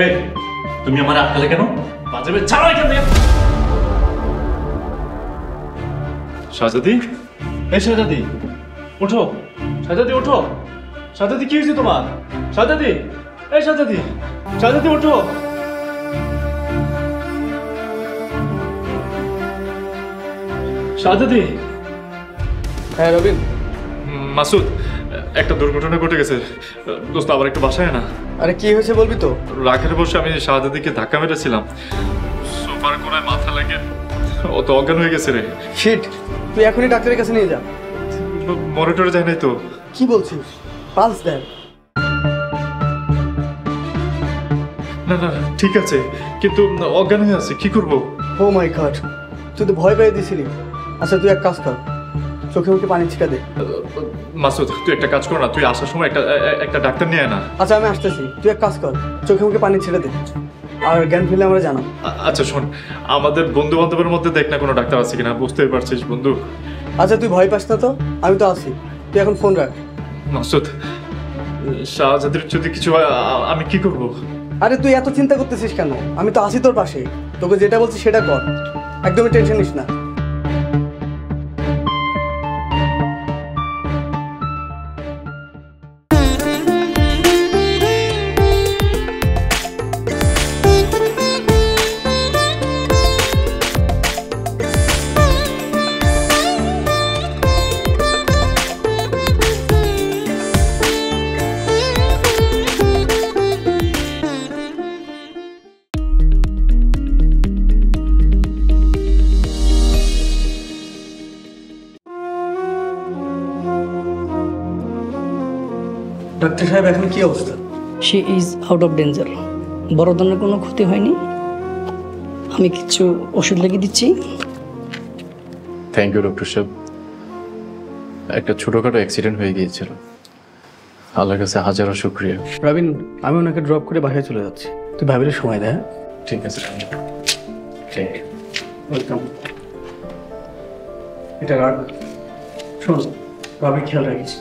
এই তুমি আমার আটকালে কেন? বাজাবে ছাড়ো এখান থেকে। শাহজাদি, এই শাহজাদি ওঠো, শাহজাদি ওঠো, শাহজাদি কি হয়েছে তোমার? শাহজাদি, এই শাহজাদি, শাহজাদি ওঠো। শাহজাদি। হ্যাঁ রবিন। মাসুদ, একটা দুর্ঘটনা ঘটে গেছে দোস্ত, আবার একটু বাসায় না। আরে কি হয়েছে বলবি তো? রাখের বসে আমি শাহজাদিকে ধাক্কা মেরেছিলাম, সোফার কোনায় মাথা লাগে ও তো অজ্ঞান হয়ে গেছে রে। শিট, তুই এখনই ডাক্তারের কাছে নিয়ে যা। মনিটরে যায় নাই তো? কি বলছিস? পালস দেখ। না না ঠিক আছে, কিন্তু অজ্ঞান হয়ে আছে, কি করবো? ও মাই গড, তুই তো ভয় পেয়ে দিছিলি। আচ্ছা তুই এক কাজ কর, চোখে মুখে পানি ছিটা দে। মাসুদ তুই একটা কাজ কর না, তুই আসার সময় একটা ডাক্তার নিয়ে আয় না। আচ্ছা আমি আসতেছি, তুই এক কাজ কর, চোখে মুখে পানি ছিটা দে, আর জ্ঞান ফিরলে আমরা জানাম। আচ্ছা শোন, আমাদের বন্ধু বান্ধবের মধ্যে দেখ না কোনো ডাক্তার আছে কিনা, বুঝতেই পারছিস বন্ধু। আচ্ছা তুই ভয় পাস না তো, আমি তো আছি, তুই এখন ফোন রাখ। মাসুদ, শাহজাদির যদি কিছু হয় আমি কি করব? আরে তুই এত চিন্তা করতেছিস কেন? আমি তো আছি তোর পাশে, তোকে যেটা বলছি সেটা কর, একদমই টেনশন নিস না। ডাক্তার সাহেব এখন কি অবস্থা? She is out of danger, বড় ধরনের কোনো ক্ষতি হয়নি। আমি কিছু ওষুধ লাগিয়ে দিচ্ছি। থ্যাংক ইউ ডক্টর সাহেব। একটা ছোটোখাটো অ্যাক্সিডেন্ট হয়ে গিয়েছিল, আল্লাহর কাছে হাজারো শুক্রিয়া। রবিন, আমি ওনাকে ড্রপ করে বাসায় চলে যাচ্ছি, তুই ভাবিলে সময় দে। ঠিক আছে, ওয়েলকাম। এটা রাখ, শোন ভাবি খেয়াল রাখিস।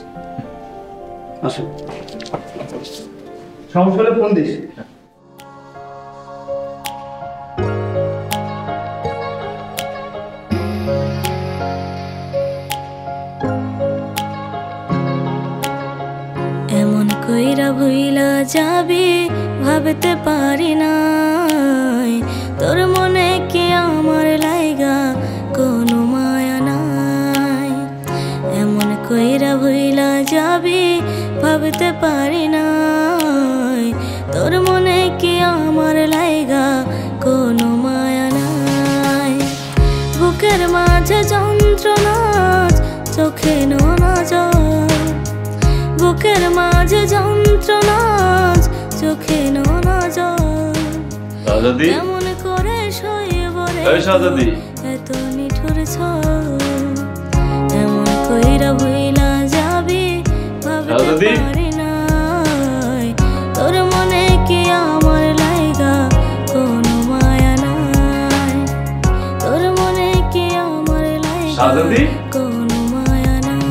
আসুন, সমস্যা হলে ফোন দিস। এমন কইরা ভুইলা যাবি ভাবতে পারি নাই, তোর মনে কি আমার লাইগা কোনো মায়া নাই। এমন কইরা ভুইলা যাবি ভাবতে পারি নাই, তোর মনে কি আমার লাইগা কোনো মায়া নাই। বুকের মাঝে যন্ত্রণা, চোখে নোনা জল, বুকের মাঝে যন্ত্রণা, চোখে নোনা জল। শাহজাদি, কেমন করে সইব রে এই শাহজাদি, এত নিঠুর ছল। এমন কইরা ভুইলা যাবি ভাবতে পারি নাই, তোর মনে কি আমার লাইগা কোনো মায়া নাই। তোর মনে কি আমার লাইগা শাহজাদি, কোনো মায়া নাই।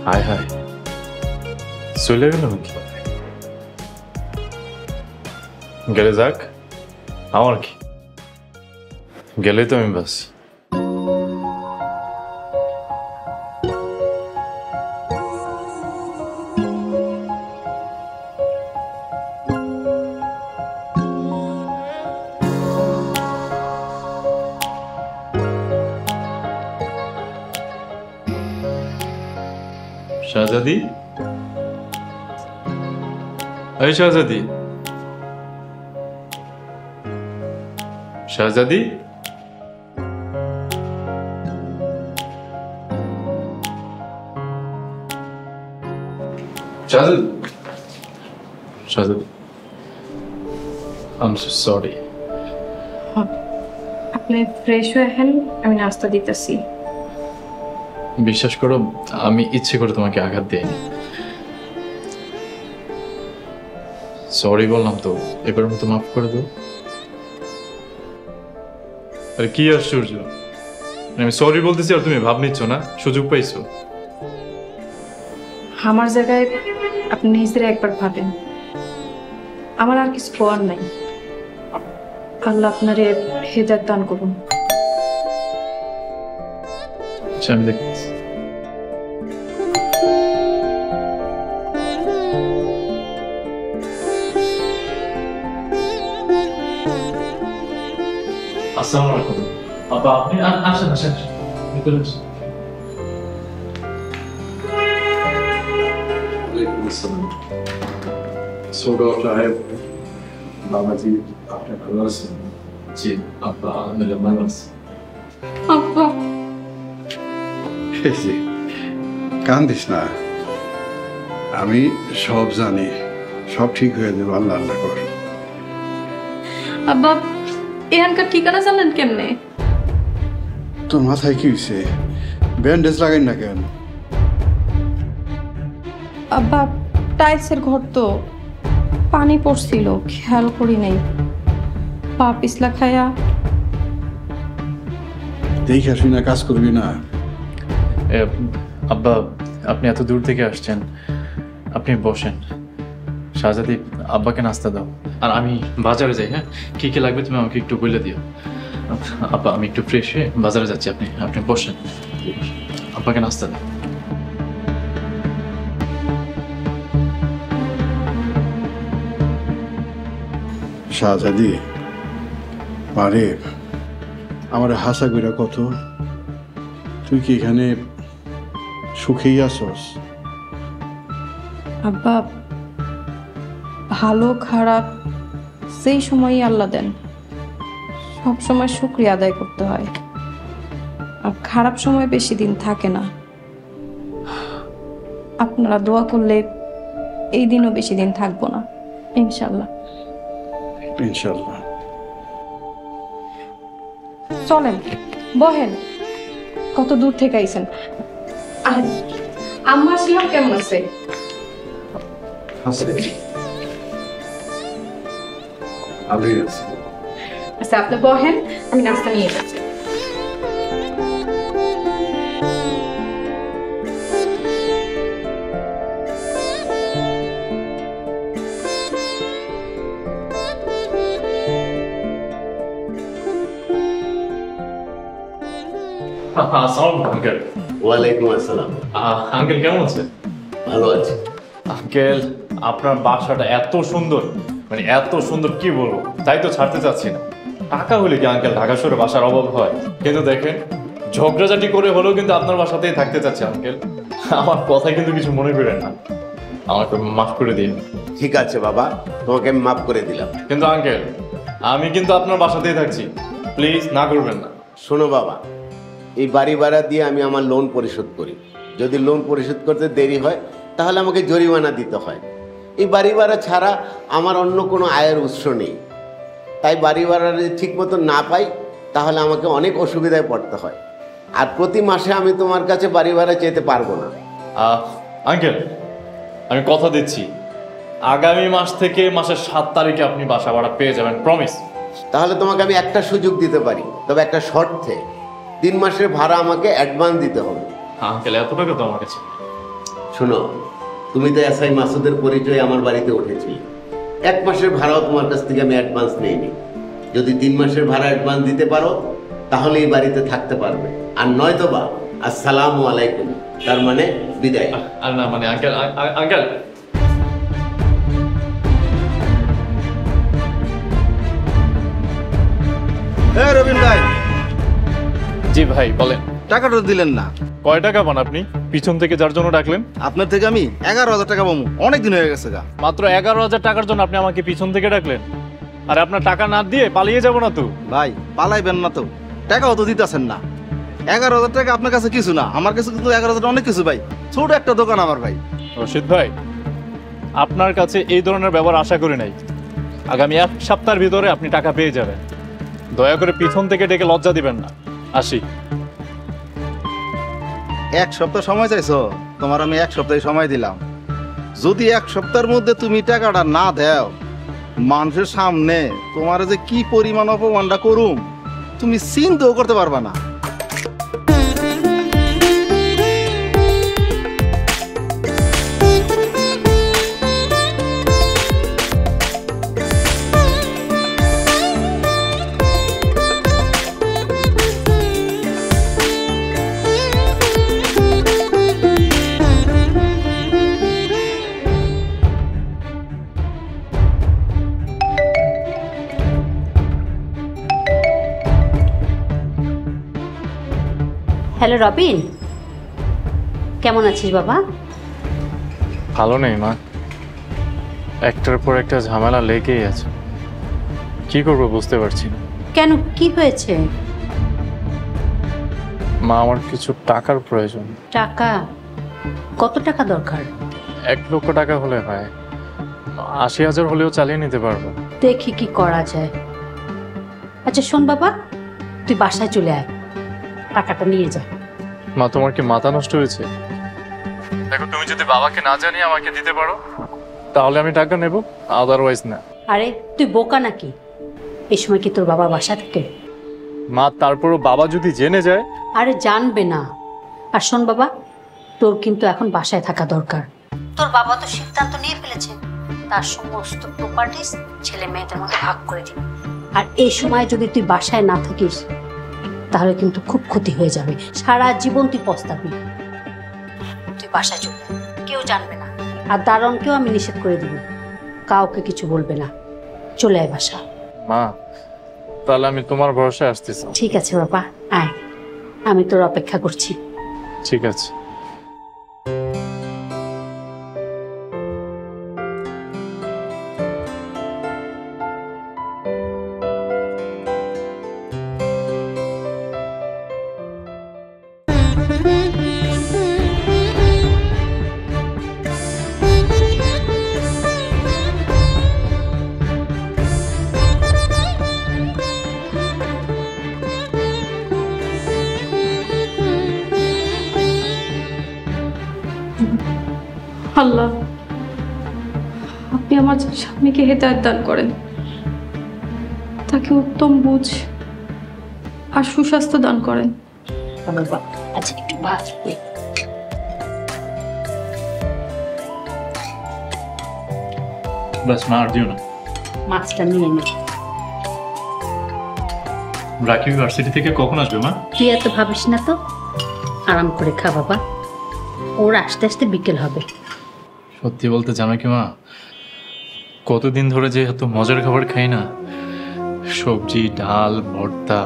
হায় হায়, চলে গেল নাকি? গেলে যাক, আমার কি, গেলেই তো আমি বাস। শাহজাদি, এই শাহজাদি, শাহজাদি, শাহজাদি, শাহজাদি, I'm so sorry. আপনি ফ্রেশ হয়ে হেন, আমি নাস্তা দিতেছি। বিশ্বাস করো, আমি ইচ্ছে করে তোমাকে আঘাত দিইনি। সরি বললাম তো, এবার মতো মাফ করে দাও। আরে কি আশ্চর্য, আমি সরি বলতেছি আর তুমি ভাব নিচ্ছ না, সুযোগ পাইছো। আমার জায়গায় আপনি নিজেরা একবার ভাবেন, আমার আর কিছু করার নাই। আল্লাহ আপনারে হেদায়েত দান করুন। আচ্ছা, আমি দেখতেছি। আসসালামু আলাইকুম। আপা, আপনি আসেন আসেন, ভিতরে আসেন। ছোট সাহেব, বাবাজি, আপনি ভালো আছেন? জি আপা, আলহামদুলিল্লাহ ভালো আছি। আব্বা, এই যে, কান্দিস না, আমি সব জানি, সব ঠিক হয়ে যাবে, আল্লাহ আল্লাহ কর। আব্বা, এখানকার ঠিকানা জানলেন কেমনে? তোর মাথায় কি হয়েছে? ব্যান্ডেজ লাগাই না কেন? আব্বা, টাইলসের ঘর তো, পানি পড়ছিল, খেয়াল করি নাই, পা পিছলা খায়া। দেখে শুনে কাজ করবি না। আব্বা, আপনি এত দূর থেকে আসছেন, আপনি বসেন। শাহজাদি, আব্বাকে নাস্তা দাও, আর আমি বাজারে যাই। হ্যাঁ, কি কি লাগবে তুমি আমাকে একটু বলে দিও। আব্বা, আমি একটু ফ্রেশ হয়ে বাজারে যাচ্ছি, আপনি আপনি বসেন, আব্বাকে নাস্তা দাও। শাহজাদি, পারে আমার হাসা কইরা কত, তুই কি এখানে সুখেই আসস? আব্বা, ভালো খারাপ সেই সময়ই আল্লাহ দেন, সব সময় শুকরিয়া আদায় করতে হয়। আর খারাপ সময় বেশি দিন থাকে না। আপনারা দোয়া করলে এই দিনও বেশি দিন থাকবো না, ইনশাল্লাহ। ইনশাল্লাহ। চলেন, বহেন, কত দূর থেকে আইছেন। আর আম্মা শিহাব কেমন আছে? ভালোই আছে। আচ্ছা, আপনি বহেন, আমি নাস্তা নিয়ে যাচ্ছি। আসসালামু আঙ্কেল। ওয়ালাইকুম আসসালাম। আঙ্কেল কেমন আছেন? ভালো আছি। আঙ্কেল, আপনার বাসাটা এত সুন্দর, মানে এত সুন্দর কি বলবো, তাই তো ছাড়তে চাচ্ছি না। টাকা হলে কি আঙ্কেল ঢাকা শহরে বাসার অভাব হয়? কিন্তু দেখেন, ঝগড়াঝাটি করে হলেও কিন্তু আপনার বাসাতেই থাকতে চাচ্ছি আঙ্কেল। আমার কথায় কিন্তু কিছু মনে করেন না, আমাকে মাফ করে দিন। ঠিক আছে বাবা, তোমাকে আমি মাফ করে দিলাম। কিন্তু আঙ্কেল, আমি কিন্তু আপনার বাসাতেই থাকছি, প্লিজ না করবেন না। শোনো বাবা, এই বাড়ি ভাড়া দিয়ে আমি আমার লোন পরিশোধ করি। যদি লোন পরিশোধ করতে দেরি হয় তাহলে আমাকে জরিমানা দিতে হয়। এই বাড়ি ভাড়া ছাড়া আমার অন্য কোনো আয়ের উৎস নেই। তাই বাড়ি ভাড়া যদি ঠিক মতো না পাই তাহলে আমাকে অনেক অসুবিধায় পড়তে হয়। আর প্রতি মাসে আমি তোমার কাছে বাড়ি ভাড়া চেতে পারবো না। আঙ্কেল, আমি কথা দিচ্ছি, আগামী মাস থেকে মাসের 7 তারিখে আপনি বাসা ভাড়া পেয়ে যাবেন, প্রমিস। তাহলে তোমাকে আমি একটা সুযোগ দিতে পারি, তবে একটা শর্তে। 3 মাসের ভাড়া আমাকে অ্যাডভান্স দিতে হবে। আঙ্কেল, এত টাকা তো আমার কাছে। শোনো, তুমি তো এসআই মাসুদের পরিচয়ে আমার বাড়িতে উঠেছিলে। 1 মাসের ভাড়াও তোমার কাছ থেকে আমি অ্যাডভান্স নিইনি। যদি 3 মাসের ভাড়া অ্যাডভান্স দিতে পারো তাহলে এই বাড়িতে থাকতে পারবে, আর নয়তো বা আসসালামু আলাইকুম, তার মানে বিদায়। আর না মানে আঙ্কেল, আঙ্কেল রবিন ভাই, জি ভাই বলেন। টাকাটা দিলেন না। কয় টাকা পান আপনি পিছন থেকে যার জন্য ডাকলেন? আপনার থেকে আমি 11,000 টাকা পাবো, অনেক দিন হয়ে গেছে গা। মাত্র 11,000 টাকার জন্য আপনি আমাকে পিছন থেকে ডাকলেন? আরে আপনার টাকা না দিয়ে পালিয়ে যাব না তো? ভাই পালাইবেন না তো, টাকাও তো দিতেছেন না। 11,000 টাকা আপনার কাছে কিছু না, আমার কাছে কিন্তু 11,000 অনেক কিছু ভাই। ছোট একটা দোকান আমার ভাই। রশিদ ভাই, আপনার কাছে এই ধরনের ব্যবহার আশা করি নাই। আগামী 1 সপ্তাহের ভিতরে আপনি টাকা পেয়ে যাবেন। দয়া করে পিছন থেকে ডেকে লজ্জা দিবেন না। আসি। 1 সপ্তাহ সময় চাইছো, তোমার আমি 1 সপ্তাহ সময় দিলাম। যদি 1 সপ্তাহের মধ্যে তুমি টাকাটা না দাও, মানুষের সামনে তোমার যে কি পরিমাণ অপমানটা করুম তুমি চিন্তাও করতে পারবা না। হ্যালো রবিন, কেমন আছিস বাবা? ভালো নেই মা, একটার পর একটা ঝামেলা লেগেই আছে। কি করবো বুঝতে পারছি না। কেন, কি হয়েছে? মা, আমার কিছু টাকার প্রয়োজন। টাকা? কত টাকা দরকার? 1 লক্ষ টাকা হলে হয়, 80,000 হলেও চালিয়ে নিতে পারবো। দেখি কি করা যায়। আচ্ছা শোন বাবা, তুই বাসায় চলে আয়, টাকাটা নিয়ে যা। মা, তোমার কি মাথা নষ্ট হয়েছে? দেখো, তুমি যদি বাবাকে না জানিয়ে আমাকে দিতে পারো তাহলে আমি টাকা নেব, আদারওয়াইজ না। আরে তুই বোকা নাকি? এই সময় কি তোর বাবা বাসা থাকে? মা, তারপরও বাবা যদি জেনে যায়? আরে জানবে না। আর শোন বাবা, তোর কিন্তু এখন বাসায় থাকা দরকার। তোর বাবা তো সিদ্ধান্ত নিয়ে ফেলেছে, তার সমস্ত প্রপার্টিজ ছেলে মেয়েদের মধ্যে ভাগ করে দিবে। আর এই সময় যদি তুই বাসায় না থাকিস তাহলে কিন্তু খুব ক্ষতি হয়ে যাবে, সারা জীবন তুই পস্তাবি। তুই বাসায় চলে আয়, কেউ জানবে না। আর দারোয়ানকেও আমি নিষেধ করে দিব, কাউকে কিছু বলবে না। চলে আয় বাসা। মা, তাহলে আমি তোমার ভরসায় আসতেছি। ঠিক আছে বাবা, আয়, আমি তোর অপেক্ষা করছি। ঠিক আছে। আল্লাহ, আপনি আমার স্বামীকে হেদায়েত দান করেন, তাকে উত্তম বুঝ আর সুস্বাস্থ্য দান করেন। আচ্ছা একটু ভাত বাস, মা আর দিও না। মাছটা নিয়ে নে। রাকিব ইউনিভার্সিটি থেকে কখন আসবে মা? তুই এত ভাবিস না তো, আরাম করে খা বাবা, ওর আস্তে আস্তে বিকেল হবে। সত্যি বলতে জানো কি মা, কতদিন ধরে যে এত মজার খাবার খাই না, সবজি ডাল ভর্তা,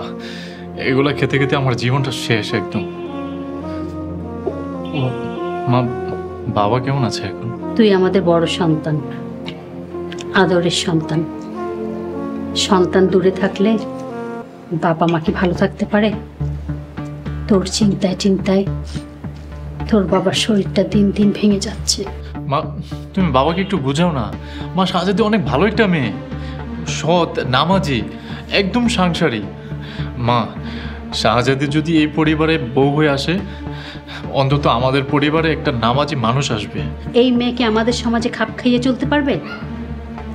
এগুলা খেতে খেতে আমার জীবনটা শেষ একদম। মা, বাবা কেমন আছে এখন? তুই আমাদের বড় সন্তান, আদরের সন্তান। সন্তান দূরে থাকলে বাবা মা কি ভালো থাকতে পারে? তোর চিন্তায় চিন্তায় তোর বাবার শরীরটা দিন দিন ভেঙে যাচ্ছে। মা, তুমি বাবাকে একটু বুঝাও না। মা, শাহজাদি অনেক ভালো একটা মেয়ে, সৎ, নামাজি, একদম সাংসারিক। মা, শাহজাদি যদি এই পরিবারে বউ হয়ে আসে, অন্তত আমাদের পরিবারে একটা নামাজি মানুষ আসবে। এই মেয়েকে আমাদের সমাজে খাপ খাইয়ে চলতে পারবে?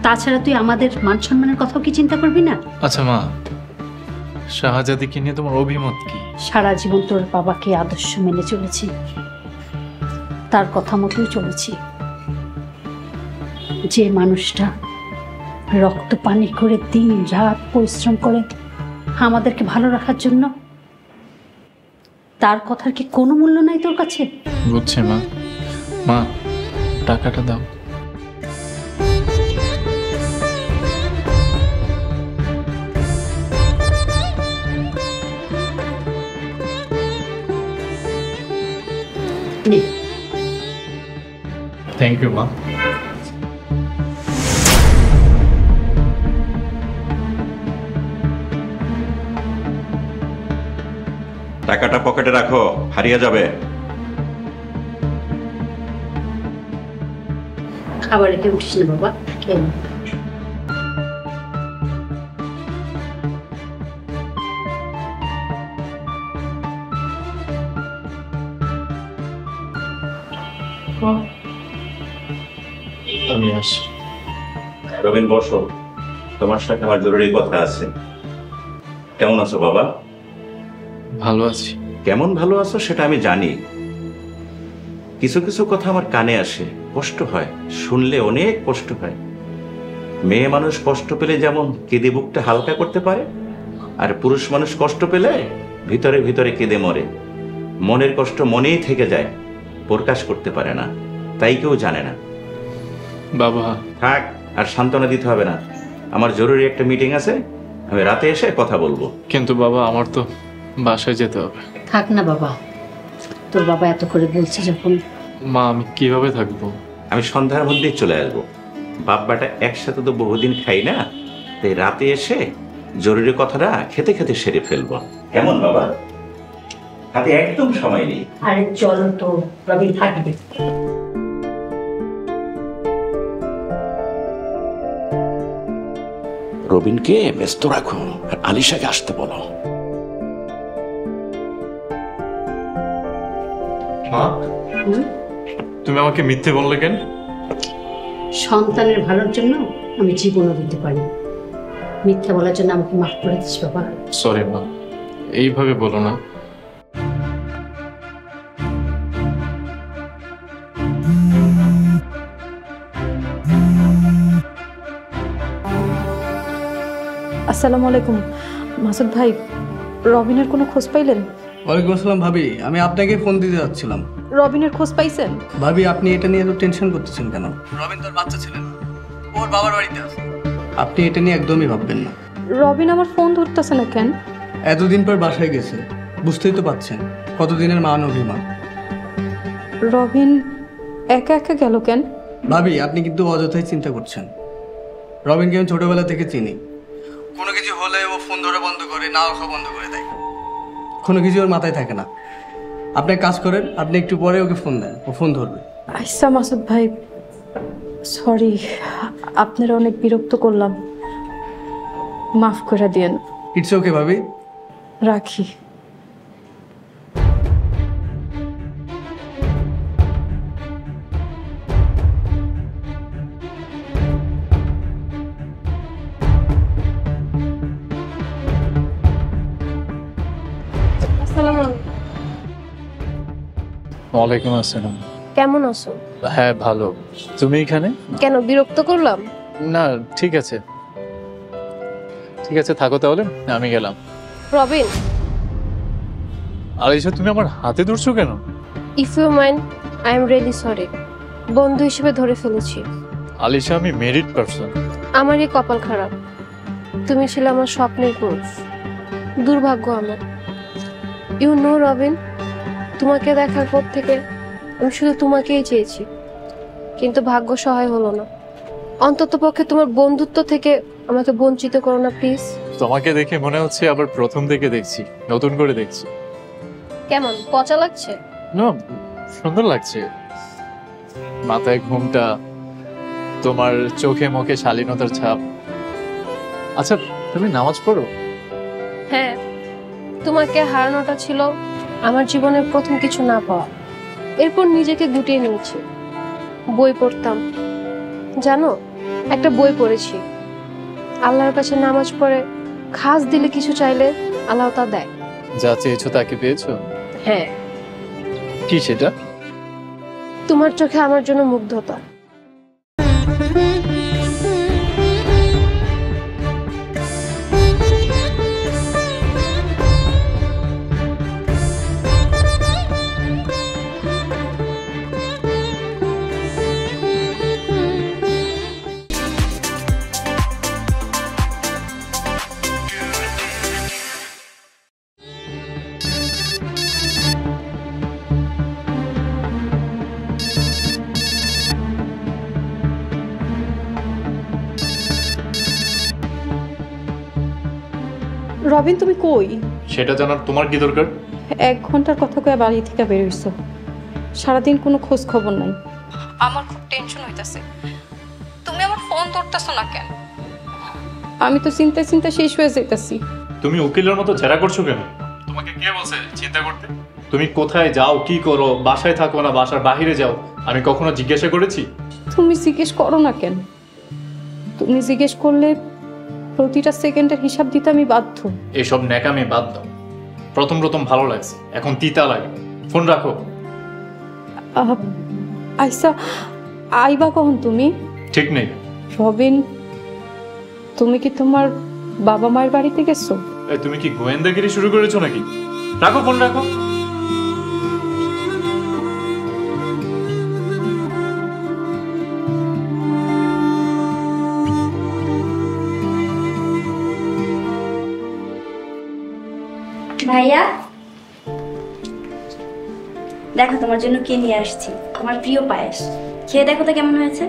তাছাড়া তুই আমাদের মান সম্মানের কথাও কি চিন্তা করবি না? আচ্ছা মা, শাহজাদিকে নিয়ে তোমার অভিমত কি? সারা জীবন তোর বাবাকে আদর্শ মেনে চলেছি, তার কথা মতোই চলেছি। যে মানুষটা রক্ত পানি করে দিন রাত পরিশ্রম করে আমাদেরকে ভালো রাখার জন্য, তার কথার কি কোনো মূল্য নাই তোর কাছে? বুঝছে মা। মা, টাকাটা দাও। থ্যাংক ইউ মা। টাকাটা পকেটে রাখো, হারিয়ে যাবে। খাবার রেখে উঠিস না বাবা, খেয়ে নে। আমি আসি। রবিন, বসো, তোমার সাথে আমার জরুরি কথা আছে। কেমন আছো বাবা? ভালো আছি। কেমন ভালো আছো সেটা আমি জানি, কিছু কিছু কথা আমার কানে আসে, কষ্ট হয়, শুনলে অনেক কষ্ট হয়। মেয়ে মানুষ কষ্ট পেলে যেমন কেঁদে বুকটা হালকা করতে পারে, আর পুরুষ মানুষ কষ্ট পেলে ভিতরে ভিতরে কেঁদে মরে। মনের কষ্ট মনেই থেকে যায়, প্রকাশ করতে পারে না, তাই কেউ জানে না। বাবা থাক, আর সান্ত্বনা দিতে হবে না। আমার জরুরি একটা মিটিং আছে, আমি রাতে এসে কথা বলবো। কিন্তু বাবা, আমার তো বাসায় যেতে হবে। থাক না বাবা, তোর বাবা এত করে বলছে যখন। মা, আমি কিভাবে থাকবো? আমি সন্ধ্যার মধ্যেই চলে আসবো। বাপ বেটা একসাথে তো বহুদিন খাই না, তাই রাতে এসে জরুরি কথাটা খেতে খেতে সেরে ফেলবো। কেমন বাবা? হাতে একদম সময় নেই। আরে চলো তো, রবি থাকবে। রবিনকে ব্যস্ত রাখো আর আলিশাকে আসতে বলো। মা, তুমি আমাকে মিথ্যে বললে কেন? সন্তানের ভালোর জন্য আমি জীবনও দিতে পারি। মিথ্যা বলার জন্য আমাকে মাফ করে দিস বাবা। সরি মা, এইভাবে বলো না। আসসালামু আলাইকুম মাসুদ ভাই, রবিনের কোনো খোঁজ পাইলেন? ওয়ালাইকুম আসসালাম ভাবি, আমি আপনাকে ফোন দিতে যাচ্ছিলাম। রবিনের খোঁজ পাইছেন? ভাবি, আপনি এটা নিয়ে এত টেনশন করতেছেন কেন? রবিন তোর বাচ্চা ছেলে না, ওর বাবার বাড়িতে আছে। আপনি এটা নিয়ে একদমই ভাববেন না। রবিন আমার ফোন ধরতেছে না কেন? এতদিন পর বাসায় গেছে, বুঝতেই তো পাচ্ছেন কতদিনের মান অভিমান। রবিন একা একা গেল কেন? ভাবি, আপনি কিন্তু অযথাই চিন্তা করছেন। রবিনকে আমি ছোটবেলা থেকে চিনি। কোনো কিছু হলে ও ফোন ধরা বন্ধ করে, না ওঠা বন্ধ করে দেয়। কোনো কিছু ওর মাথায় থাকে না। আপনি এক কাজ করেন, আপনি একটু পরে ওকে ফোন দেন, ও ফোন ধরবে। আচ্ছা মাসুদ ভাই, সরি, আপনারা অনেক বিরক্ত করলাম, মাফ করে দিয়েন। ইটস ওকে ভাবি, রাখি। ওয়ালাইকুম আসসালাম। কেমন আছো? হ্যাঁ ভালো। তুমি এখানে? কেন বিরক্ত করলাম? না, ঠিক আছে, ঠিক আছে, থাকো তাহলে, আমি গেলাম। রবিন, আলিশা, তুমি আমার হাতে ধরছো কেন? If you mind, I am really sorry. বন্ধু হিসেবে ধরে ফেলেছি। আলিশা, আমি মেরিড পারসন। আমারই কপাল খারাপ, তুমি ছিলে আমার স্বপ্নের পুরুষ। দুর্ভাগ্য আমার। ইউ নো রবিন, তোমাকে দেখার পর থেকে আমি শুধু তোমাকেই চেয়েছি, কিন্তু ভাগ্য সহায় হলো না। অন্তত পক্ষে তোমার বন্ধুত্ব থেকে আমাকে বঞ্চিত করো না প্লিজ। তোমাকে দেখে মনে হচ্ছে আবার প্রথম থেকে দেখছি, নতুন করে দেখছি। কেমন পচা লাগছে? না, সুন্দর লাগছে। মাথায় ঘুমটা, তোমার চোখে মুখে শালীনতার ছাপ। আচ্ছা, তুমি নামাজ পড়ো? হ্যাঁ, তোমাকে হারানোটা ছিল আমার জীবনের প্রথম কিছু না পাওয়া। এরপর নিজেকে গুটিয়ে নিয়েছি। বই পড়তাম, জানো, একটা বই পড়েছি, আল্লাহর কাছে নামাজ পড়ে খাস দিলে কিছু চাইলে আল্লাহ তা দেয়। যা চেয়েছো তাকে পেয়েছো? হ্যাঁ। কি সেটা? তোমার চোখে আমার জন্য মুগ্ধতা। রবিন, তুমি কই? সেটা জানার তোমার কি দরকার? 1 ঘন্টার কথা কয়ে বাড়ি থেকে বের হইছো, সারাদিন কোনো খোঁজ খবর নাই। আমার খুব টেনশন হইতাছে। তুমি আমার ফোন ধরতেছো না কেন? আমি তো চিন্তায় চিন্তায় শেষ হয়ে যাইতাছি। তুমি উকিলের মতো ঝেড়া করছো কেন? তোমাকে কে বলছে চিন্তা করতে? তুমি কোথায় যাও, কি করো, বাসায় থাকো না বাসার বাইরে যাও, আমি কখনো জিজ্ঞাসা করেছি? তুমি জিজ্ঞেস করো না কেন? তুমি জিজ্ঞেস করলে প্রতিটা সেকেন্ডের হিসাব দিতে আমি বাধ্য। এসব ন্যাকামি বাদ দাও। প্রথম প্রথম ভালো লাগছে, এখন তিতা লাগে। ফোন রাখো। আচ্ছা, আইবা কখন তুমি? ঠিক নেই। রবিন, তুমি কি তোমার বাবা মায়ের বাড়িতে গেছো? তুমি কি গোয়েন্দাগিরি শুরু করেছো নাকি? রাখো ফোন, রাখো। ভাইয়া দেখো তোমার জন্য কি নিয়ে আসছি, আমার প্রিয় পায়েস। খেয়ে দেখো তো কেমন হয়েছে।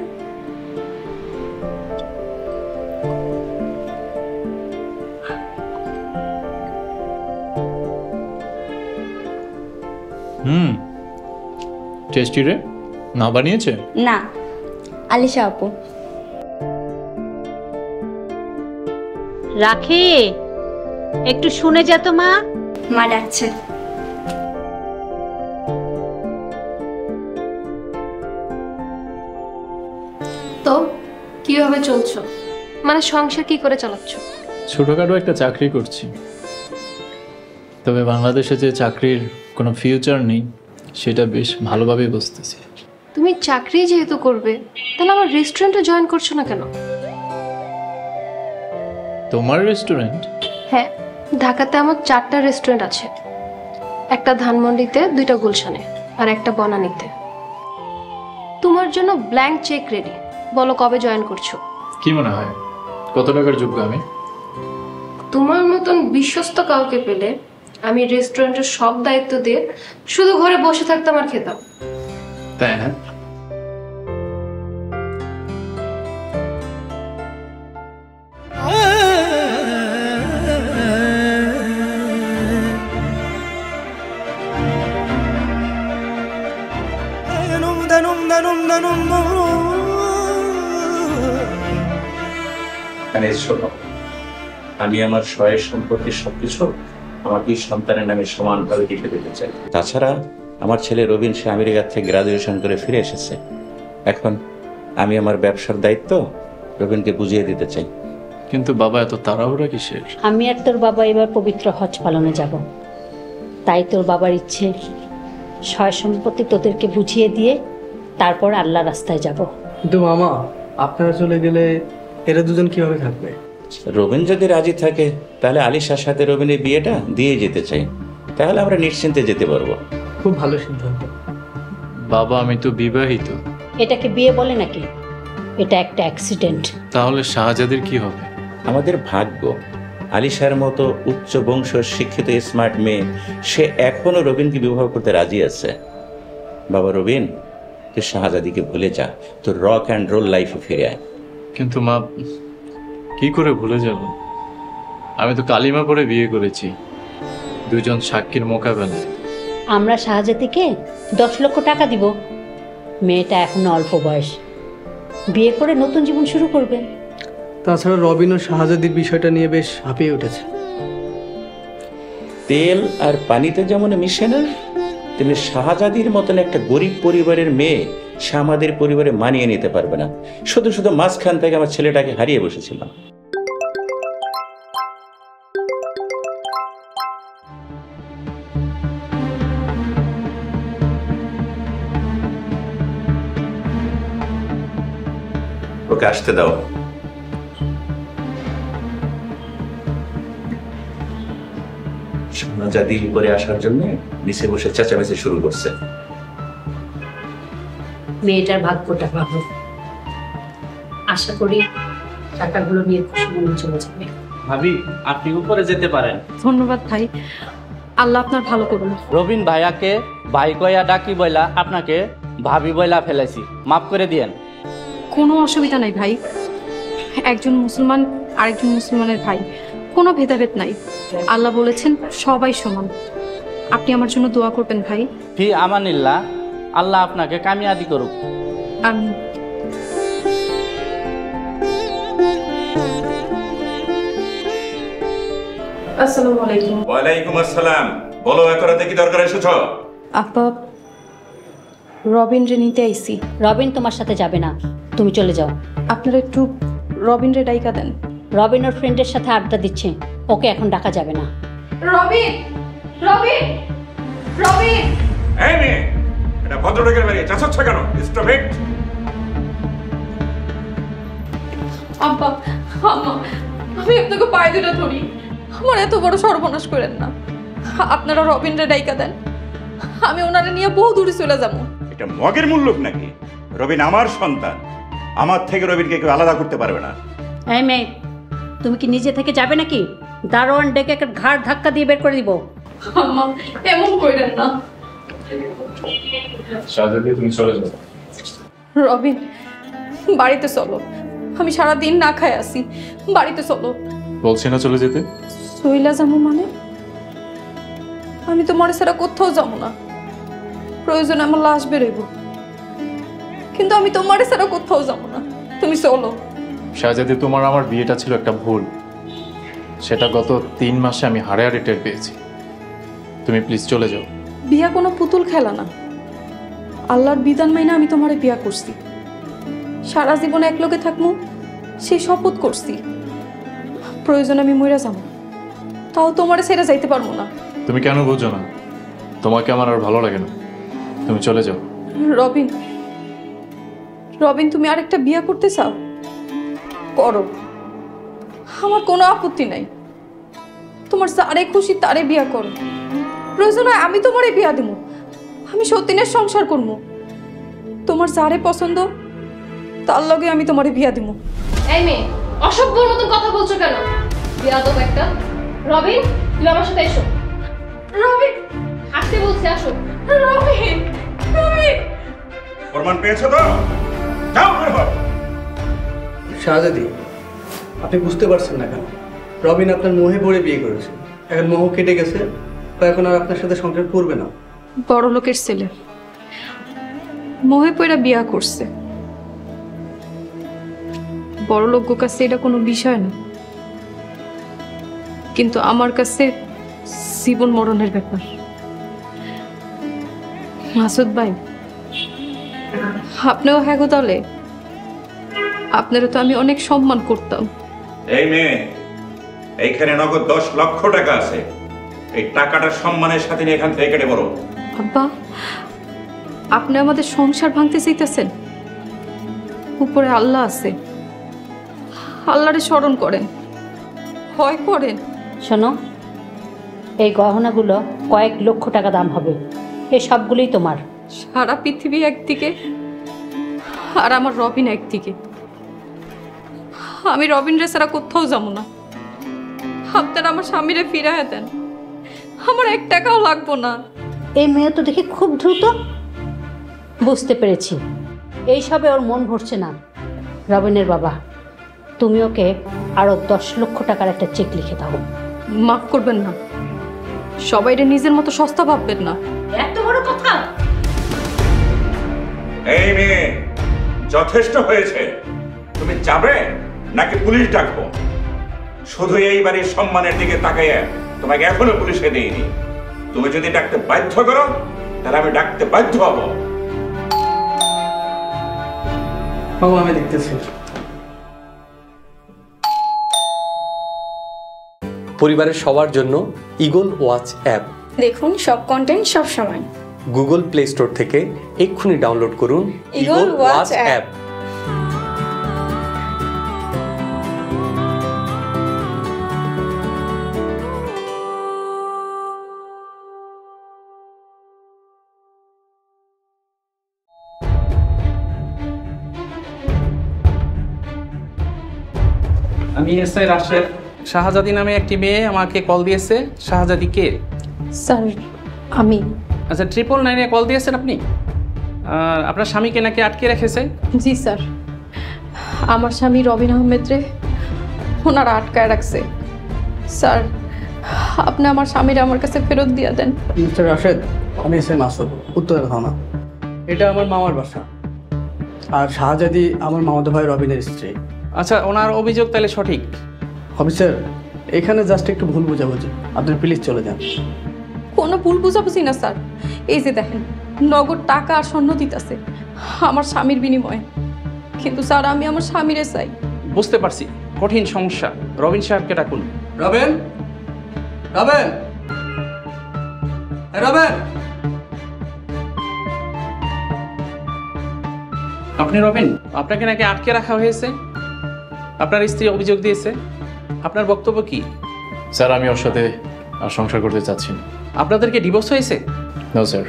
টেস্টি রে। না বানিয়েছে? না, আলিশা আপু। রাখি, একটু শুনে যা তো মা। মা ডাকছে। তো কিভাবে চলছো? মানে সংসার কি করে চালাচ্ছ? ছোটখাটো একটা চাকরি করছি, তবে বাংলাদেশে যে চাকরির কোনো ফিউচার নেই সেটা বেশ ভালোভাবে বুঝতেছি। তুমি চাকরি যেহেতু করবে, তাহলে আমার রেস্টুরেন্টে জয়েন করছো না কেন? তোমার রেস্টুরেন্ট? হ্যাঁ, ঢাকাতে আমার 4টা রেস্টুরেন্ট আছে। একটা ধানমন্ডিতে, 2টা গুলশানে, আর একটা বনানীতে। তোমার জন্য ব্ল্যাঙ্ক চেক রেডি। বলো কবে জয়েন করছো? কি মনে হয় কত টাকার যোগ্য আমি? তোমার মতন বিশ্বস্ত কাউকে পেলে আমি রেস্টুরেন্টের সব দায়িত্ব দিয়ে শুধু ঘরে বসে থাকতাম আর খেতাম। তাই না? শোনো, আমি আমার সয়ের সম্পত্তির সবকিছু আমাকে সন্তানের নামে সমানভাবে লিখে দিতে চাই। তাছাড়া আমার ছেলে রবিন সে আমেরিকা থেকে গ্রাজুয়েশন করে ফিরে এসেছে। এখন আমি আমার ব্যবসার দায়িত্ব রবিনকে বুঝিয়ে দিতে চাই। কিন্তু বাবা, এত তাড়াহুড়া কিসের? আমি আর তোর বাবা এবার পবিত্র হজ পালনে যাব, তাই তোর বাবার ইচ্ছে সয় সম্পত্তি তোদেরকে বুঝিয়ে দিয়ে তারপর আল্লাহ রাস্তায় যাব। কিন্তু মামা, আপনারা চলে গেলে এরা দুজন কিভাবে থাকবে? রবিন যদি রাজি থাকে তাহলে আলিশার সাথে রবিনের বিয়েটা দিয়ে যেতে চাই, তাহলে আমরা নিশ্চিন্তে যেতে পারবো। খুব ভালো সিদ্ধান্ত। বাবা, আমি তো বিবাহিত। এটাকে বিয়ে বলে নাকি? এটা একটা অ্যাক্সিডেন্ট। তাহলে শাহজাদির কি হবে? আমাদের ভাগ্য, আলিশার মতো উচ্চ বংশ শিক্ষিত স্মার্ট মেয়ে সে এখনো রবিনকে বিবাহ করতে রাজি আছে। বাবা রবিন, তুই শাহজাদিকে ভুলে যা, তোর রক অ্যান্ড রোল লাইফে ফিরে আয়। কিন্তু মা, কি করে ভুলে যাব? আমি তো কালিমা পড়ে বিয়ে করেছি, দুজন সাক্ষীর মোকাবেলায়। আমরা শাহজাদিকে 10 লক্ষ টাকা দিব। মেয়েটা এখনো অল্প বয়স, বিয়ে করে নতুন জীবন শুরু করবে। তাছাড়া রবিন ও শাহজাদির বিষয়টা নিয়ে বেশ হাঁপিয়ে উঠেছে। তেল আর পানিতে যেমন মিশে না, তেমনি শাহজাদির মতন একটা গরিব পরিবারের মেয়ে সে আমাদের পরিবারে মানিয়ে নিতে পারবে না। শুধু শুধু মাঝখান থেকে আমার ছেলেটাকে হারিয়ে বসেছিলাম। ওকে আসতে দাও। শাহজাদি উপরে আসার জন্য নিচে বসে চেঁচামেচি শুরু করছে। মেয়েটার ভাগ্যটা ভালো, আশা করি টাকাগুলো নিয়ে খুশি মনে চলে যাবে। ভাবি, আপনি উপরে যেতে পারেন। ধন্যবাদ ভাই, আল্লাহ আপনার ভালো করুন। রবিন ভাইয়াকে ভাই কয়া ডাকি বইলা আপনাকে ভাবি বইলা ফেলেছি, মাফ করে দিয়েন। কোনো অসুবিধা নাই ভাই, একজন মুসলমান আরেকজন মুসলমানের ভাই, কোনো ভেদাভেদ নাই। আল্লাহ বলেছেন সবাই সমান। আপনি আমার জন্য দোয়া করবেন ভাই। ফি আমানিল্লাহ, আল্লাহ আপনাকে কামিয়াবি করুক। আমিন। আসসালামু আলাইকুম। ওয়ালাইকুম আসসালাম। বলো, একরাতে কি দরকার এসেছো? আপা, রবিন রে নিতে আইছি। রবিন তোমার সাথে যাবে না, তুমি চলে যাও। আপনারা একটু রবিন রে ডাইকা দেন। রবিন ওর ফ্রেন্ডের সাথে আড্ডা দিচ্ছে, ওকে এখন ডাকা যাবে না। রবিন, রবিন, রবিন! এই মেয়ে, এটা ভদ্রলোকের বাড়ি, চাচাচ্ছ কেন? Stop it! আব্বা, আম্মা, আমি আপনাকে পায়ে দুটো ধরি, আমার এত বড় সর্বনাশ করেন না। আপনারা রবিন রে ডাইকা দেন, আমি ওনারে নিয়ে বহু দূরে চলে যাবো। এটা মগের মূল্যক নাকি? রবিন আমার সন্তান, আমার থেকে রবিনকে কেউ আলাদা করতে পারবে না। এই মেয়ে, তুমি কি নিজে থেকে যাবে নাকি? দারোয়ান ডেকে একটা ঘাড় ধাক্কা দিয়ে বের করে দিব। আম্মা, এমন কইরেন না। শাহজাদি, তুমি চলে যাও। রবিন, বাড়িতে চলো, আমি সারা দিন না খাই আসি, বাড়িতে চলো। বলছি না চলে যেতে? সইলা যাবো মানে? আমি তো মনে ছাড়া কোথাও যাবো না, প্রয়োজন আমার লাশ বেরোইব, কিন্তু আমি তোমার ছাড়া কোথাও যাবো না, তুমি চলো। শাহজাদি, তোমার আমার বিয়েটা ছিল একটা ভুল, সেটা গত 3 মাসে আমি হাড়ে হাড়ে টের পেয়েছি। তুমি প্লিজ চলে যাও। বিয়া কোনো পুতুল খেলা না, আল্লাহর বিধান মাইনা আমি তোমারে বিয়া করছি, সারা জীবন এক লোকে থাকবো সেই শপথ করছি। প্রয়োজন আমি মইরা যাবো, তাও তোমারে ছেড়ে যাইতে পারবো না। তুমি কেন বুঝো না? তোমাকে আমার আর ভালো লাগে না, তুমি চলে যাও। রবিন, রবিন, তুমি আরেকটা বিয়া করতে চাও? করো, আমার কোনো আপত্তি নাই। তোমার যারে খুশি তারে বিয়া করো, প্রয়োজন হয় আমি তোমারে বিয়া দেব, আমি সতীনের সংসার করব। তোমার যারে পছন্দ তার লগে আমি তোমারে বিয়া দেব। এই মেয়ে, অসভ্যর মতো কথা বলছো কেন? বিয়াদব একটা। রবিন, তুমি আমার সাথে এসো। রবিন, আসতে বলছি, আসো। রবিন, রবিন! প্রমাণ পেয়েছো তো? যাও বের হও। শাহজাদি, আপনি বুঝতে পারছেন না কেন? রবিন আপনার মোহে পড়ে বিয়ে করেছে, এখন মোহ কেটে গেছে, তো এখন আর আপনার সাথে সংসার করবে না। বড় লোকের ছেলে মোহে পড়া বিয়া করছে, বড় লোক কাছে এটা কোনো বিষয় না, কিন্তু আমার কাছে জীবন মরণের ব্যাপার। মাসুদ ভাই, আপনিও হ্যাঁ গো, তাহলে আপনারও তো আমি অনেক সম্মান করতাম। এই মেয়ে, এইখানে নগদ 10 লক্ষ টাকা আছে, এই টাকাটা সম্মানের সাথে নিয়ে এখান থেকে কেটে পড়ো। আব্বা, আপনি আমাদের সংসার ভাঙতে চাইতেছেন? উপরে আল্লাহ আছে, আল্লাহরে স্মরণ করেন, ভয় করেন। শোনো, এই গহনাগুলো কয়েক লক্ষ টাকা দাম হবে, এই সবগুলোই তোমার। সারা পৃথিবী একদিকে আর আমার রবিন একদিকে, আমি রবিন রে ছাড়া কোথাও যাবো না। আপনারা আমার স্বামীরে ফিরাইয়া দেন, আমার 1 টাকাও লাগবো না। এই মেয়ে তো দেখি খুব দ্রুত। বুঝতে পেরেছি, এই সবে ওর মন ভরছে না। রবিনের বাবা, তুমি ওকে আরো 10 লক্ষ টাকার একটা চেক লিখে দাও। মাফ করবেন না, সবাইরে নিজের মতো সস্তা ভাববেন না। এত বড় কথা! এই মেয়ে, যথেষ্ট হয়েছে। তুমি যাবে নাকি পুলিশ ডাকবো? শুধু এই বাড়ির সম্মানের দিকে তাকাইয়া তোমাকে এখনো পুলিশে দেইনি। তুমি যদি ডাকতে বাধ্য করো, তাহলে আমি ডাকতে বাধ্য হব। বাবা, আমি দেখতেছি। পরিবারের সবার জন্য ঈগল ওয়াচ অ্যাপ দেখুন সব কন্টেন্ট সব সময়। গুগল প্লে স্টোর থেকে এক্ষুনি ডাউনলোড করুন ঈগল ওয়াচ অ্যাপ। আমি এসআই রাশেদ। শাহজাদি নামে একটি মেয়ে আমাকে কল দিয়েছে। শাহজাদি কে? স্যার, আমি। আচ্ছা, 999-এ কল দিয়েছেন আপনি? আপনার স্বামীকে নাকি আটকে রেখেছে? জি স্যার, আমার স্বামী রবিন আহমেদ রে ওনারা আটকায় রাখছে। স্যার, আপনি আমার স্বামীরা আমার কাছে ফেরত দিয়ে দেন। মিস্টার রাশেদ, আমি এসে মাসুদ, উত্তরের থানা। এটা আমার মামার বাসা, আর শাহজাদি আমার মামাতো ভাই রবিনের স্ত্রী। আচ্ছা, ওনার অভিযোগ তাহলে সঠিক? অফিসার, এখানে জাস্ট একটু ভুল বোঝাবুঝি, আপনি প্লিজ চলে যান। কোনো ভুল বুঝাবুঝি না স্যার, এই যে দেখেন নগদ টাকা আর স্বর্ণ দিতেছে আমার স্বামীর বিনিময়ে, কিন্তু স্যার আমি আমার স্বামীরে চাই। বুঝতে পারছি কঠিন সমস্যা, রবিন সাহেবকে ডাকুন। রবেন, রবেন, রবেন। আপনি রবিন? আপনাকে নাকি আটকে রাখা হয়েছে, আপনার স্ত্রী অভিযোগ দিয়েছে, আপনার বক্তব্য কি? স্যার আমি ওর সাথে আর সংসার করতে চাচ্ছি না। আপনাদেরকে ডিভোর্স হয়েছে? No sir.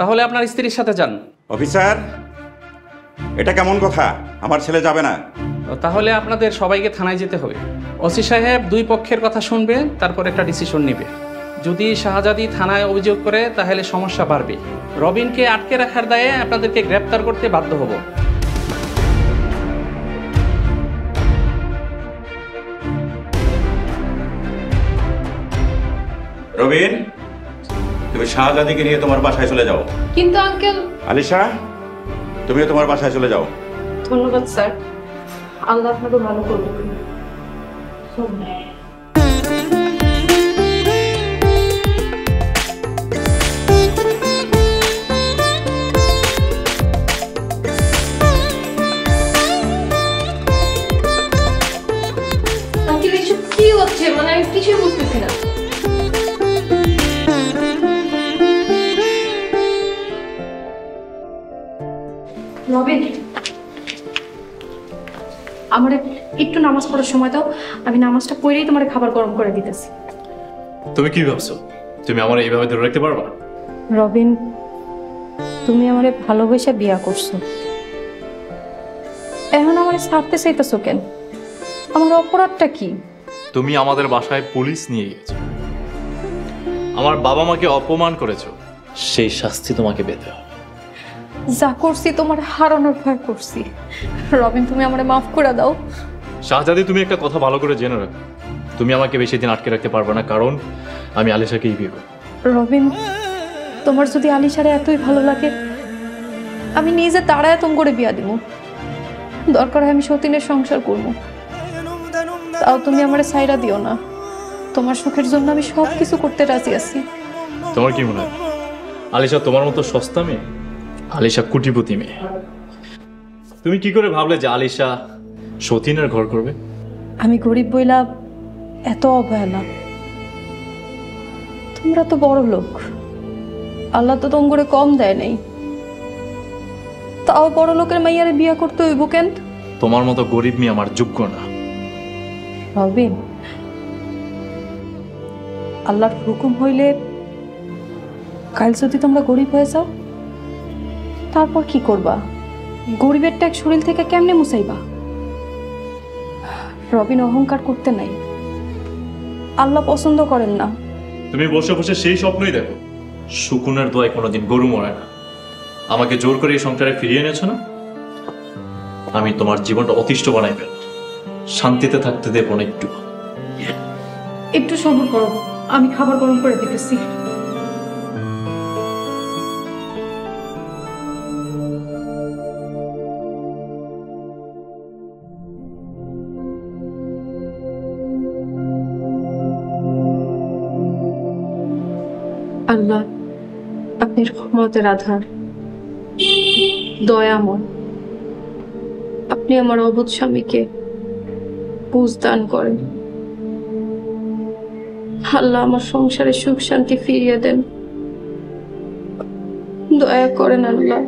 তাহলে আপনার স্ত্রীর সাথে যান। অফিসার, এটা কেমন কথা? আমার ছেলে যাবে না। তাহলে আপনাদের সবাইকে থানায় যেতে হবে। ওসি সাহেব দুই পক্ষের কথা শুনবে, তারপর একটা ডিসিশন নেবে। যদি শাহজাদি থানায় অভিযোগ করে তাহলে সমস্যা বাড়বে। রবিনকে আটকে রাখার দায়ে আপনাদেরকে গ্রেপ্তার করতে বাধ্য হব। রবিন, তুমি শাহজাদিকে নিয়ে তোমার বাসায় চলে যাও। কিন্তু আঙ্কেল। আলিশা, তুমিও তোমার বাসায় চলে যাও। ধন্যবাদ স্যার, আল্লাহ আপনাকে ভালো করবে। আঙ্কেল এসব কি হচ্ছে, মানে আমি কিছুই বুঝতেছি না। রবিন, আমার একটু নামাজ পড়ার সময় দাও, আমি নামাজটা পড়েই তোমার খাবার গরম করে দিতেছি। তুমি কি ভাবছো তুমি আমার এইভাবে ধরে রাখতে পারবা? রবিন, তুমি আমারে ভালোবেসে বিয়া করছো, এখন আমারে ছাড়তে চাইতেছো কেন? আমার অপরাধটা কি? তুমি আমাদের বাসায় পুলিশ নিয়ে গেছো, আমার বাবা মাকে অপমান করেছো, সেই শাস্তি তোমাকে পেতে হবে। যা করছি তোমার হারানোর ভয় করছি। রবিন তুমি আমারে মাফ করে দাও। শাহজাদি তুমি একটা কথা ভালো করে জেনে রাখো, তুমি আমাকে বেশি দিন আটকে রাখতে পারবে না, কারণ আমি আলিশাকেই বিয়ে করব। রবিন, তোমার যদি আলিশারে এতই ভালো লাগে, আমি নিজে তাড়ায় তুমি করে বিয়া দিব। দরকার হয় আমি সতীনের সংসার করবো, তাও তুমি আমারে সাইরা দিও না। তোমার সুখের জন্য আমি সব কিছু করতে রাজি আছি। তোমার কি মনে হয় আলিশা তোমার মতো সস্তা মেয়ে? আলিশা কোটিপতি মেয়ে। তুমি কি করে ভাবলে যে আলিশা সতীনের ঘর করবে? আমি গরিব বইলা এত অবহেলা? তোমরা তো বড় লোক, আল্লাহ তো তোম করে কম দেয় নাই, তাও বড় লোকের মাইয়ারে বিয়া করতে হইব কেন? তোমার মতো গরিব মেয়ে আমার যোগ্য না। রবিন, আল্লাহর হুকুম হইলে কাল যদি তোমরা গরিব হয়ে যাও, তারপর কি করবা? গরিবের ট্যাগ শরীর থেকে কেমনে মুছাইবা? রবিন, অহংকার করতে নাই, আল্লাহ পছন্দ করেন না। তুমি বসে বসে সেই স্বপ্নই দেখো। শুকুনের দোয়ায় কোনোদিন গরু মরে না। আমাকে জোর করে এই সংসারে ফিরিয়ে এনেছো না, আমি তোমার জীবনটা অতিষ্ঠ বানাই ফেলব, শান্তিতে থাকতে দেব না একটু। একটু সবর করো, আমি খাবার গরম করে দিতেছি। আল্লাহ, আপনি রহমতের আধার, দয়াময়। আপনি আমার অবুঝ স্বামীকে বুঝ দান করেন। আল্লাহ, আমার সংসারে সুখ শান্তি ফিরিয়ে দেন, দয়া করেন। আল্লাহ,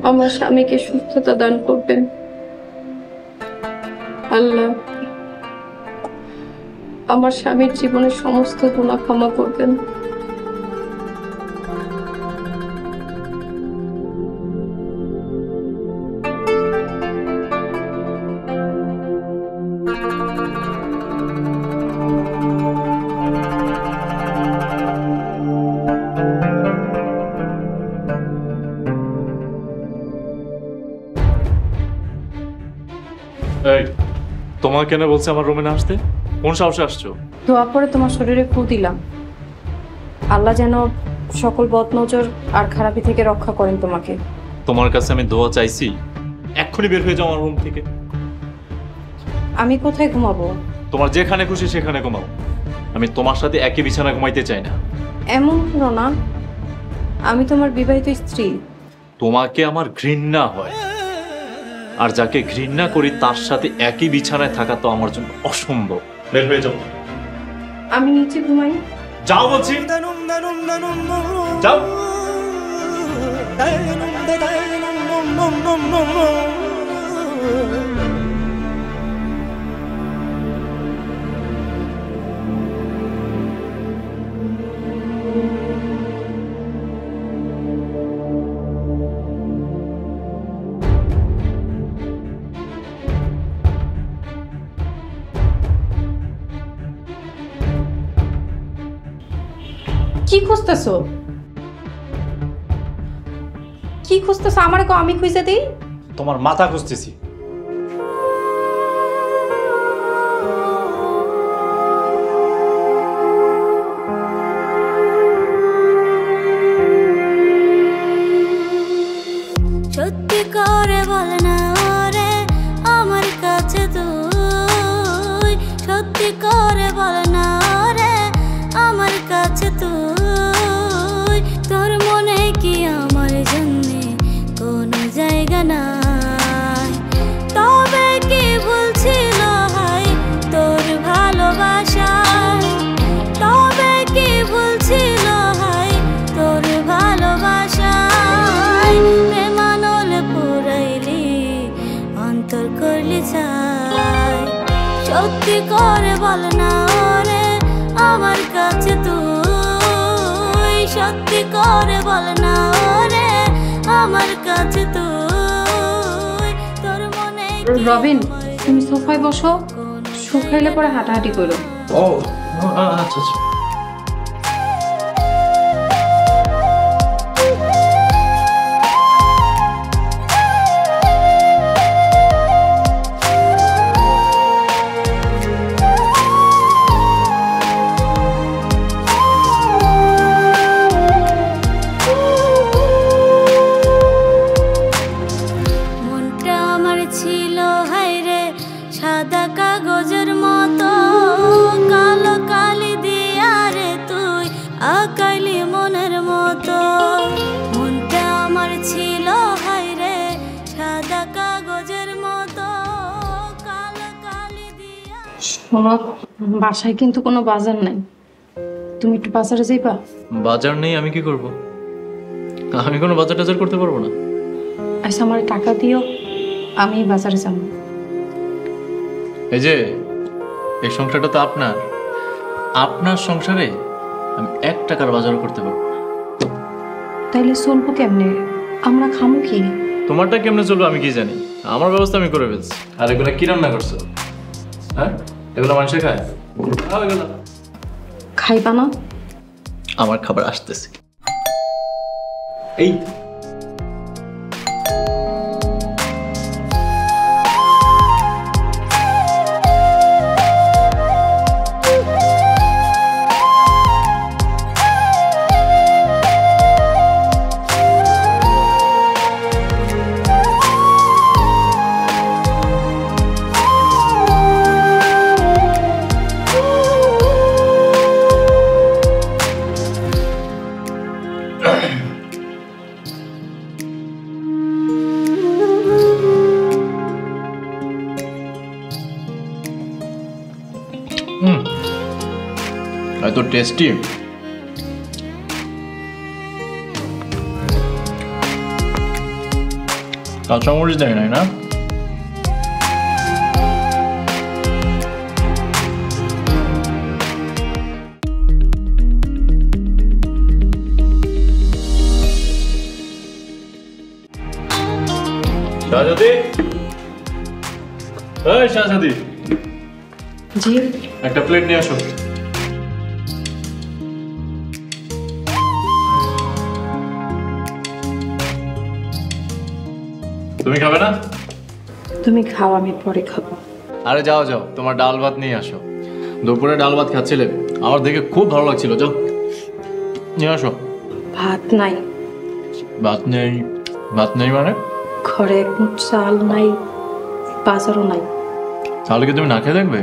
আমার স্বামীকে সুস্থতা দান করবেন। আল্লাহ, আমার স্বামীর জীবনের সমস্ত গুনাহ ক্ষমা করবেন। এই, তোমার কেন বলছে আমার রুমে না আসতে? কোন সাহসে আসছো? দোয়া পরে তোমার শরীরে ফু দিলাম, আল্লাহ যেন সকল বদনজর আর খারাপি থেকে রক্ষা করেন তোমাকে। তোমার কাছে আমি দোয়া চাইছি, এক্ষুনি বের হয়ে যাও আমার রুম থেকে। আমি কোথায় ঘুমাবো? তোমার যেখানে খুশি সেখানে ঘুমাও, আমি তোমার সাথে একই বিছানা ঘুমাইতে চাই না। এমন করো না, আমি তোমার বিবাহিত স্ত্রী। তোমাকে আমার ঘৃণা হয়, আর যাকে ঘৃণা করি তার সাথে একই বিছানায় থাকা তো আমার জন্য অসম্ভব। বের হয়ে যাও। আমি নিচে ঘুমাই। যাও বলছি, যাও। কি খুঁজতেছো? কি খুঁজতেছো? আমারে কো, আমি খুঁজে দেই। তোমার মাথা খুঁজতেছি। সত্যি করে বল না ওরে আমার কাছে তুই, সত্যি করে বল না ওরে আমার কাছে তুই। তোর মনে কি আমার জন্যে কোনো জায়গা নাই? তবে কি ভুল ছিল হয় তোর ভালোবাসায়? তবে কি ভুল ছিল হয় তোর ভালোবাসায়? বেমানল পুরাইলি অন্তর করলি চাই। সত্যি করে বল না ওরে আমার কাছে তুই, সত্যি করে বল না ওরে আমার কাছে তুই। তোর মনে রবিন, তুমি সোফায় বসো, শুকাইলে পরে হাঁটাহাঁটি করো। ও আচ্ছা আচ্ছা। মনটা আমার ছিল হায়রে সাদা কাগজের মতো, কালো কালি দিয়া রে তুই আঁকাইলি মনের মতো। মনটা আমার ছিল হায়রে সাদা কাগজের মতো, কালো কালি দিয়া। শোনো, বাসায় কিন্তু কোনো বাজার নাই, তুমি একটু বাজারে যাইবা? বাজার নেই, আমি কি করব? আমি কোনো বাজার টাজার করতে পারবো না। আচ্ছা, আমার টাকা দিও, আমি বাজারে যাবো। এই যে এই সংসারটা তো আপনার, আপনার সংসারে আমি 1 টাকার বাজারও করতে পারবো না। তাইলে চলবো কেমনে? আমরা খামু কি? তোমারটা কেমনে চলবে আমি কি জানি, আমার ব্যবস্থা আমি করে ফেলছি। আর এগুলো কি রান্না করছো? হ্যাঁ, এগুলো মানুষে খায়? খাও এগুলো। খাইবা না? আমার খাবার আসতেছে। এই এত টেস্টি। কাঁচামরিচ দেয় নাই না? শাহজাদি, এই শাহজাদি, জি, একটা প্লেট নিয়ে আসো। তুমি খাবে না? তুমি খাও, আমি পরে খাবো। আরে যাও যাও, তোমার ডাল ভাত নিয়ে আসো। দুপুরে ডাল ভাত খাচ্ছিলে, আমার দেখে খুব ভালো লাগছিল। যাও নিয়ে আসো। ভাত নাই। ভাত নেই? ভাত নেই মানে? ঘরে এক মুঠ চাল নাই, বাজারও নাই। তাহলে কি তুমি না খেয়ে দেখবে?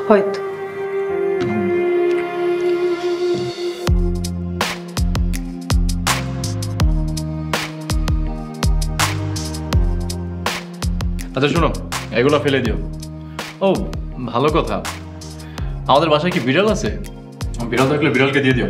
হয়তো। আচ্ছা শোনো, এগুলো ফেলে দিও। ও ভালো কথা, আমাদের বাসায় কি বিড়াল আছে? বিড়াল থাকলে বিড়ালকে দিয়ে দিও।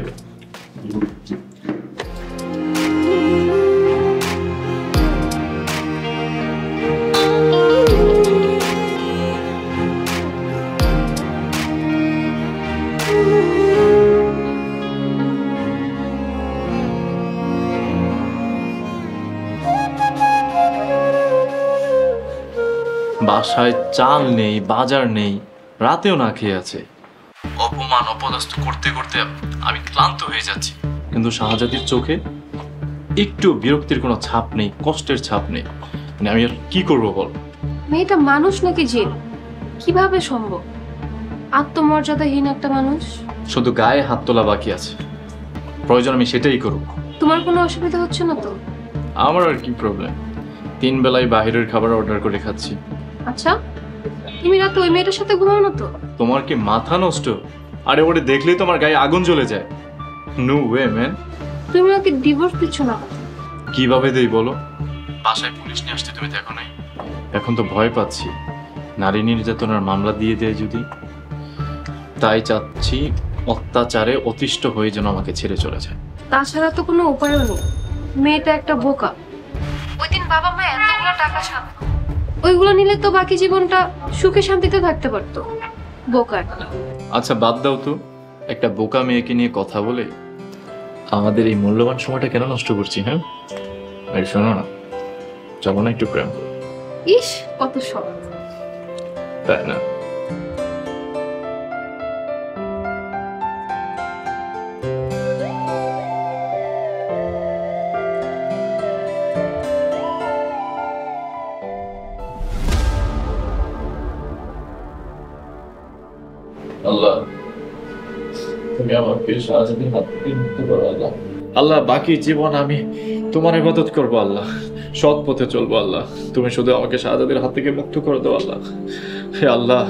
বাসায় চাল নেই, বাজার নেই, রাতেও না খেয়ে আছে। অপমান অপদস্থ করতে করতে আমি ক্লান্ত হয়ে যাচ্ছি, কিন্তু শাহজাদির চোখে একটু বিরক্তির কোনো ছাপ নেই, কষ্টের ছাপ নেই। মানে আমি আর কি করবো বল? মেয়েটা মানুষ নাকি জিন? কিভাবে সম্ভব? আত্মমর্যাদাহীন একটা মানুষ। শুধু গায়ে হাত তোলা বাকি আছে, প্রয়োজন আমি সেটাই করব। তোমার কোনো অসুবিধা হচ্ছে না তো? আমার আর কি প্রবলেম, 3 বেলায় বাইরের খাবার অর্ডার করে খাচ্ছি। আচ্ছা, তুমি রাতে ওই মেয়েটার সাথে ঘুমাও না তো? তোমার কি মাথা নষ্ট? আরে ওরে দেখলেই তোমার গায়ে আগুন জ্বলে যায়। No way man. তুমি ওকে ডিভোর্স দিচ্ছ না? কিভাবে দেই বলো? বাসায় পুলিশ নিয়ে আসতে তুমি দেখো নাই? এখন তো ভয় পাচ্ছি নারী নির্যাতনের মামলা দিয়ে দেয় যদি। তাই চাচ্ছি অত্যাচারে অতিষ্ঠ হয়ে যেন আমাকে ছেড়ে চলে যায়। তাছাড়া তো কোনো উপায়ও নেই। মেয়েটা একটা বোকা। ওই দিন বাবা মা এতগুলো টাকা ছাড়লো, ওইগুলো নিলে তো বাকি জীবনটা সুখে শান্তিতে থাকতে পারতো। বোকা একটা। আচ্ছা বাদ দাও তো, একটা বোকা মেয়েকে নিয়ে কথা বলে আমাদের এই মূল্যবান সময়টা কেন নষ্ট করছি? হ্যাঁ এই শোনো না, চলো না একটু প্রেম করো। ইস কত শখ। তাই না? আল্লাহ তুমি আমাকে শাহজাদির হাত থেকে মুক্ত করো আল্লাহ। আল্লাহ বাকি জীবন আমি তোমার ইবাদত করবো আল্লাহ, সৎ পথে চলবো আল্লাহ। তুমি শুধু আমাকে শাহজাদির হাত থেকে মুক্ত করে দাও আল্লাহ। হে আল্লাহ,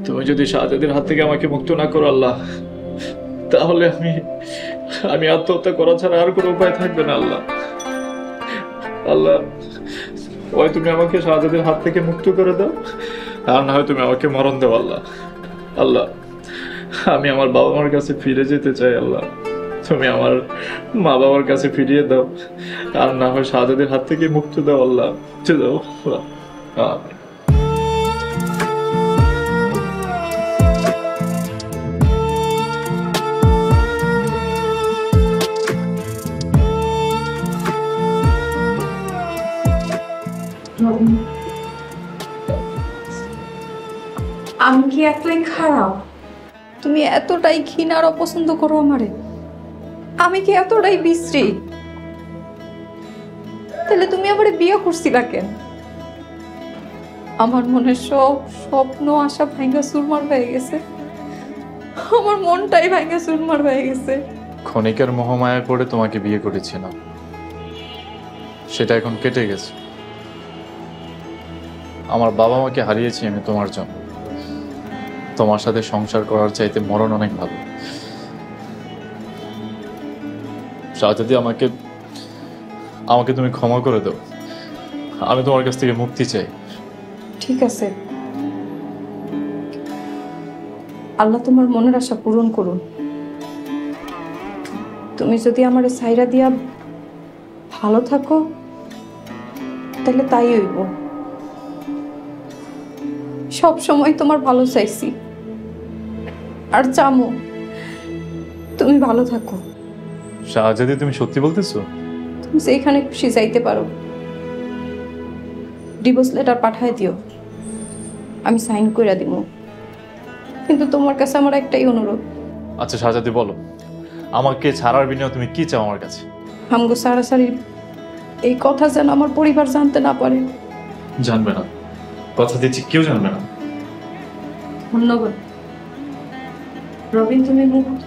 তুমি যদি শাহজাদির হাত থেকে আমাকে মুক্ত না করো আল্লাহ, তাহলে আমি আত্মহত্যা করা ছাড়া আর কোনো উপায় থাকবে না আল্লাহ। আল্লাহ ওই তুমি আমাকে শাহজাদির হাত থেকে মুক্ত করে দাও, আর না হয় তুমি আমাকে মরণ দাও আল্লাহ। আল্লাহ আমি আমার বাবা মার কাছে ফিরে যেতে চাই আল্লাহ, তুমি আমার মা বাবার কাছে ফিরিয়ে দাও, আর না হয় শাহজাদির হাত থেকে মুক্ত দাও আল্লাহ। দাও আমিন। আমি কি একলাই খারাপ? তুমি এতটাই ঘৃণা আর অপছন্দ করো আমারে? আমি কি এতটাই বিশ্রী? তাহলে তুমি আমারে বিয়ে করছিলা কেন? আমার মনে সব স্বপ্ন আশা ভাঙ্গা চুরমার হয়ে গেছে, আমার মনটাই ভাঙ্গা চুরমার হয়ে গেছে। ক্ষণিকের মোহমায়া করে তোমাকে বিয়ে করেছিলাম, সেটা এখন কেটে গেছে। আমার বাবা মাকে হারিয়েছি আমি তোমার জন্য। তোমার সাথে সংসার করার চাইতে মরণ অনেক ভালো। শাহজাদি আমাকে তুমি ক্ষমা করে দাও, আমি তোমার কাছ থেকে মুক্তি চাই। ঠিক আছে, আল্লাহ তোমার মনের আশা পূরণ করুন। তুমি যদি আমার সাইরা দিয়া ভালো থাকো তাহলে তাই হইব। সব সময় তোমার ভালো চাইছি আর চামো তুমি ভালো থাকো। শাহজাদি তুমি সত্যি বলতেছো? তুমি যেখানে খুশি যাইতে পারো, ডিভোর্স লেটার পাঠায় দিও, আমি সাইন করে দিব। কিন্তু তোমার কাছে আমার একটাই অনুরোধ। আচ্ছা শাহজাদি বলো, আমাকে ছাড়ার বিনিময়ে তুমি কি চাও আমার কাছে? আমগো সারাসারি এই কথা যেন আমার পরিবার জানতে না পারে। জানবে না, কথা দিচ্ছি, কেউ জানবে না। ধন্যবাদ রবিন, তুমি মুক্ত,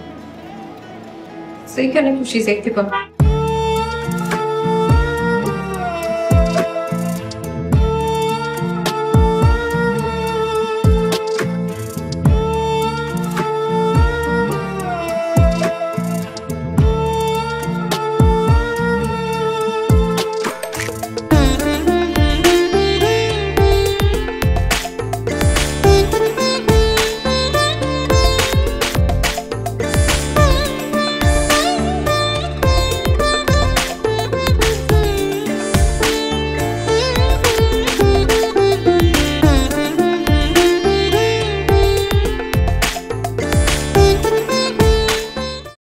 সেইখানে খুশি যাইতে পারো।